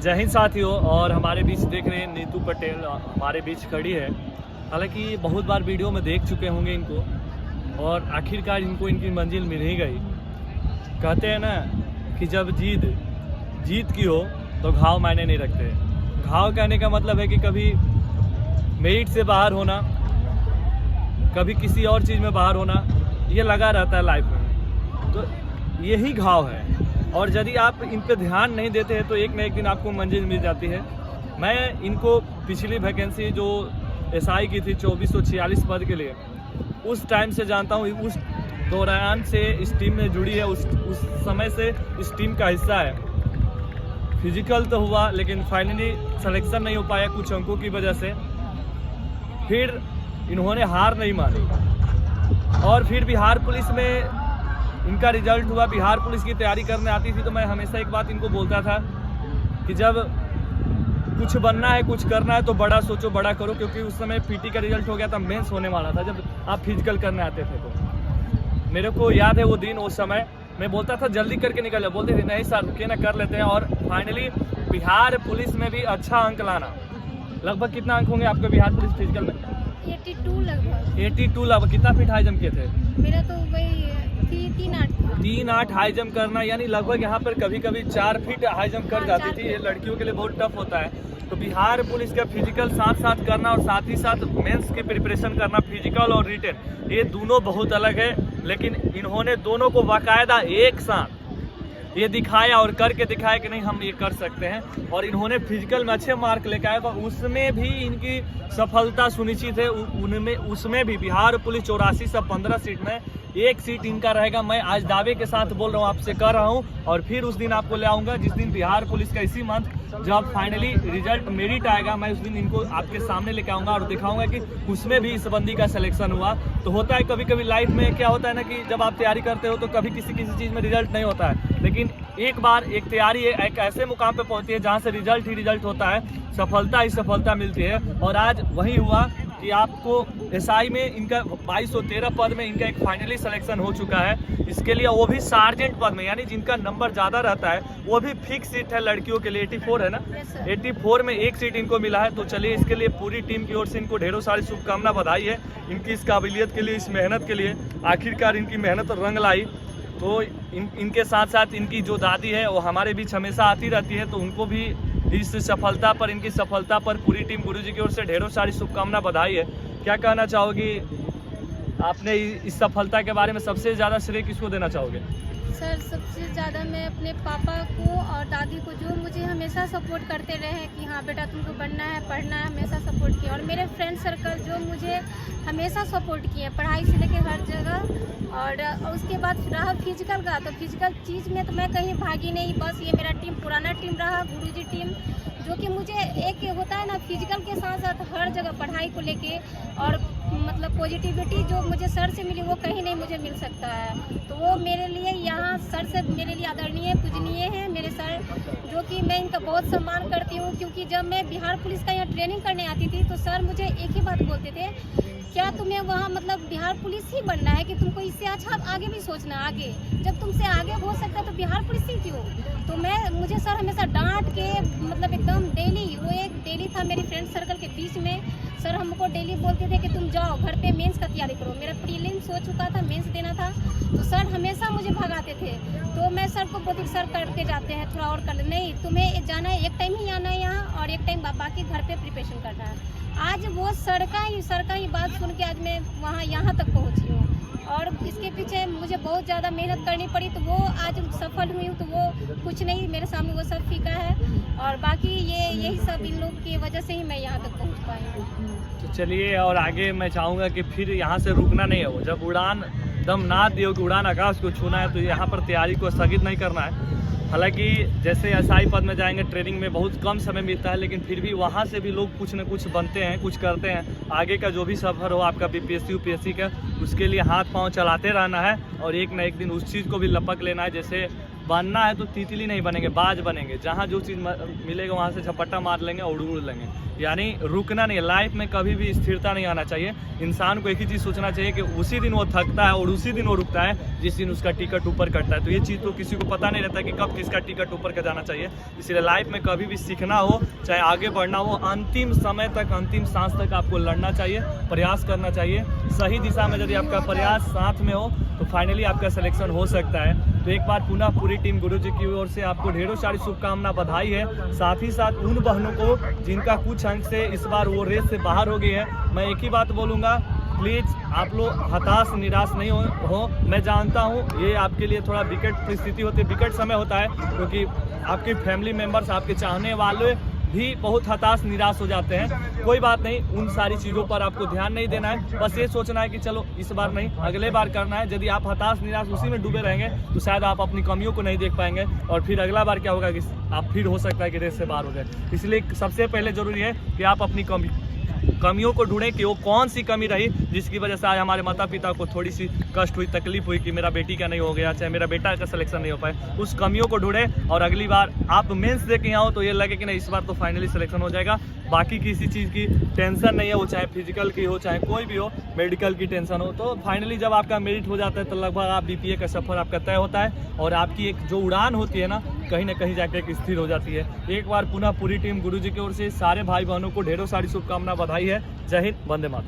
जय हिंद साथियों। और हमारे बीच देख रहे हैं नीतू पटेल हमारे बीच खड़ी है। हालांकि बहुत बार वीडियो में देख चुके होंगे इनको, और आखिरकार इनको इनकी मंजिल मिल ही गई। कहते हैं ना कि जब जीत की हो तो घाव मायने नहीं रखते। घाव कहने का मतलब है कि कभी मेरिट से बाहर होना, कभी किसी और चीज़ में बाहर होना, ये लगा रहता है लाइफ में। तो यही घाव है, और यदि आप इन पे ध्यान नहीं देते हैं तो एक न एक दिन आपको मंजिल मिल जाती है। मैं इनको पिछली वैकेंसी जो एसआई की थी 2446 पद के लिए, उस टाइम से जानता हूँ। उस दौरान से इस टीम में जुड़ी है, उस समय से इस टीम का हिस्सा है। फिजिकल तो हुआ लेकिन फाइनली सिलेक्शन नहीं हो पाया कुछ अंकों की वजह से। फिर इन्होंने हार नहीं मानी, और फिर बिहार पुलिस में इनका रिजल्ट हुआ। बिहार पुलिस की तैयारी करने आती थी तो मैं हमेशा एक बात इनको बोलता था कि जब कुछ बनना है, कुछ करना है तो बड़ा सोचो, बड़ा करो। क्योंकि उस समय पीटी का रिजल्ट हो गया था, मेंस होने वाला था जब आप फिजिकल करने आते थे। तो मेरे को याद है वो दिन, वो समय मैं बोलता था जल्दी करके निकल जाओ। बोलते थे नहीं सर रुकिए ना, कर लेते हैं। और फाइनली बिहार पुलिस में भी अच्छा अंक लाना। लगभग कितना अंक होंगे आपके बिहार पुलिस फिजिकल में? 82 लगभग। 82 लगभग। कितना फीट हाई जंप किए थे? मेरा तो वही 3-8 हाई जंप करना, यानी लगभग यहाँ पर कभी कभी 4 फीट हाई जंप कर जाती थी। ये लड़कियों के लिए बहुत टफ होता है। तो बिहार पुलिस का फिजिकल साथ साथ करना, और साथ ही साथ मेंस की प्रिपरेशन करना, फिजिकल और रिटन, ये दोनों बहुत अलग है। लेकिन इन्होंने दोनों को बाकायदा एक साथ ये दिखाया और करके दिखाया कि नहीं हम ये कर सकते हैं। और इन्होंने फिजिकल में अच्छे मार्क लेकर आए, पर उसमें भी इनकी सफलता सुनिश्चित है। उनमें उसमें भी बिहार पुलिस 84 से 15 सीट में एक सीट इनका रहेगा। मैं आज दावे के साथ बोल रहा हूँ, आपसे कर रहा हूँ। और फिर उस दिन आपको ले आऊँगा जिस दिन बिहार पुलिस का इसी मंथ जब फाइनली रिजल्ट मेरिट आएगा, मैं उस दिन इनको आपके सामने लेके आऊँगा और दिखाऊंगा कि उसमें भी इस बंदी का सिलेक्शन हुआ। तो होता है कभी कभी लाइफ में, क्या होता है ना कि जब आप तैयारी करते हो तो कभी किसी चीज़ में रिजल्ट नहीं होता है, लेकिन एक बार एक तैयारी एक ऐसे मुकाम पे पहुंचती है जहां से रिजल्ट ही रिजल्ट होता है, सफलता ही सफलता मिलती है। और आज वही हुआ कि आपको एसआई में इनका 2213 पद में इनका एक फाइनली सिलेक्शन हो चुका है। इसके लिए वो भी सार्जेंट पद में, यानी जिनका नंबर ज़्यादा रहता है, वो भी फिक्स सीट है लड़कियों के लिए। 84 है ना? 84 में एक सीट इनको मिला है। तो चलिए, इसके लिए पूरी टीम की ओर से इनको ढेरों सारी शुभकामना, बधाई है इनकी इस काबिलियत के लिए, इस मेहनत के लिए। आखिरकार इनकी मेहनत रंग लाई। तो इनके साथ साथ इनकी जो दादी है वो हमारे बीच हमेशा आती रहती है, तो उनको भी इस सफलता पर, इनकी सफलता पर पूरी टीम गुरुजी की ओर से ढेरों सारी शुभकामना, बधाई है। क्या कहना चाहोगी आपने इस सफलता के बारे में? सबसे ज़्यादा श्रेय किसको देना चाहोगे? सर सबसे ज़्यादा मैं अपने पापा को और दादी को, जो मुझे हमेशा सपोर्ट करते रहे कि हाँ बेटा तुमको बनना है, पढ़ना है, हमेशा सपोर्ट किया। और मेरे फ्रेंड सर्कल जो मुझे हमेशा सपोर्ट किए, पढ़ाई से लेकर हर जगह। और उसके बाद रहा फिजिकल का, तो फिजिकल चीज़ में तो मैं कहीं भागी नहीं। बस ये मेरा टीम, पुराना टीम रहा, गुरुजी टीम, जो कि मुझे एक होता है ना फिजिकल के साथ साथ हर जगह पढ़ाई को लेके, और मतलब पॉजिटिविटी जो मुझे सर से मिली वो कहीं नहीं मुझे मिल सकता है। तो वो मेरे लिए यहाँ सर से मेरे लिए आदरणीय, पूजनीय है मेरे सर, जो कि मैं इनका बहुत सम्मान करती हूँ। क्योंकि जब मैं बिहार पुलिस का यहाँ ट्रेनिंग करने आती थी तो सर मुझे एक ही बात बोलते थे, क्या तुम्हें वहाँ मतलब बिहार पुलिस ही बनना है कि तुमको इससे अच्छा आगे भी सोचना, आगे जब तुमसे आगे हो सकता है तो बिहार पुलिस ही क्यों? तो मुझे सर हमेशा डांट के, मतलब एकदम डेली, वो एक डेली था मेरी फ्रेंड सर्कल के बीच में। सर हमको डेली बोलते थे कि तुम जाओ घर पे मेंस का तैयारी करो। मेरा प्रीलिम्स हो चुका था, मेंस देना था, तो सर हमेशा मुझे भगाते थे। तो मैं सर को बोलती, सर करके जाते हैं, थोड़ा और कर, नहीं तुम्हें जाना है, एक टाइम ही आना है यहाँ, और एक टाइम बाकी घर पे प्रिपरेशन करना है। आज वो सर का ही बात सुन के आज मैं वहाँ यहाँ तक पहुँची हूँ। और इसके पीछे मुझे बहुत ज़्यादा मेहनत करनी पड़ी, तो वो आज सफल हुई हूँ। तो वो कुछ नहीं, मेरे सामने वो सब फीका है, और बाकी यही सब इन लोग की वजह से ही मैं यहाँ तक पहुँच पाई हूँ। तो चलिए, और आगे मैं चाहूँगा कि फिर यहाँ से रुकना नहीं है। वो जब उड़ान दम ना दियो कि उड़ान आकाश को छूना है, तो यहाँ पर तैयारी को स्थगित नहीं करना है। हालांकि जैसे एसआई पद में जाएंगे, ट्रेनिंग में बहुत कम समय मिलता है, लेकिन फिर भी वहाँ से भी लोग कुछ न कुछ बनते हैं, कुछ करते हैं। आगे का जो भी सफ़र हो आपका बीपीएससी यूपीएससी का, उसके लिए हाथ पांव चलाते रहना है, और एक न एक दिन उस चीज़ को भी लपक लेना है। जैसे बनना है तो तितली नहीं बनेंगे, बाज बनेंगे। जहाँ जो चीज़ मिलेगा वहाँ से झपट्टा मार लेंगे और उड़ लेंगे। यानी रुकना नहीं है, लाइफ में कभी भी स्थिरता नहीं आना चाहिए। इंसान को एक ही चीज़ सोचना चाहिए कि उसी दिन वो थकता है और उसी दिन वो रुकता है जिस दिन उसका टिकट ऊपर कटता है। तो ये चीज़ तो किसी को पता नहीं रहता कि कब किसका टिकट ऊपर का जाना चाहिए। इसलिए लाइफ में कभी भी सीखना हो, चाहे आगे बढ़ना हो, अंतिम समय तक, अंतिम सांस तक आपको लड़ना चाहिए, प्रयास करना चाहिए। सही दिशा में यदि आपका प्रयास साथ में हो तो फाइनली आपका सिलेक्शन हो सकता है। तो एक बार पुनः पूरी टीम गुरुजी की ओर से आपको ढेरों सारी शुभकामना, बधाई है। साथ ही साथ उन बहनों को जिनका कुछ अंक से इस बार वो रेस से बाहर हो गई है, मैं एक ही बात बोलूँगा, प्लीज़ आप लोग हताश निराश नहीं हो। मैं जानता हूँ ये आपके लिए थोड़ा विकट परिस्थिति होती है, विकट समय होता है, क्योंकि आपके फैमिली मेम्बर्स, आपके चाहने वाले भी बहुत हताश निराश हो जाते हैं। कोई बात नहीं, उन सारी चीज़ों पर आपको ध्यान नहीं देना है। बस ये सोचना है कि चलो इस बार नहीं, अगले बार करना है। यदि आप हताश निराश उसी में डूबे रहेंगे तो शायद आप अपनी कमियों को नहीं देख पाएंगे और फिर अगला बार क्या होगा कि आप फिर हो सकता है कि रेस से बाहर हो जाए। इसलिए सबसे पहले ज़रूरी है कि आप अपनी कमियों को ढूंढें कि वो कौन सी कमी रही जिसकी वजह से आज हमारे माता पिता को थोड़ी सी कष्ट हुई, तकलीफ हुई कि मेरा बेटी का नहीं हो गया, चाहे मेरा बेटा का सिलेक्शन नहीं हो पाए। उस कमियों को ढूंढें और अगली बार आप मेंस दे के आओ तो ये लगे कि नहीं इस बार तो फाइनली सिलेक्शन हो जाएगा। बाकी किसी चीज़ की टेंशन नहीं है, वो चाहे फिजिकल की हो, चाहे कोई भी हो, मेडिकल की टेंशन हो। तो फाइनली जब आपका मेरिट हो जाता है तो लगभग आप BPA का सफ़र आपका तय होता है और आपकी एक जो उड़ान होती है ना, कहीं ना कहीं जाकर एक स्थिर हो जाती है। एक बार पुनः पूरी टीम गुरुजी की ओर से सारे भाई बहनों को ढेरों सारी शुभकामना, बधाई है। जय हिंद, वंदे मातरम।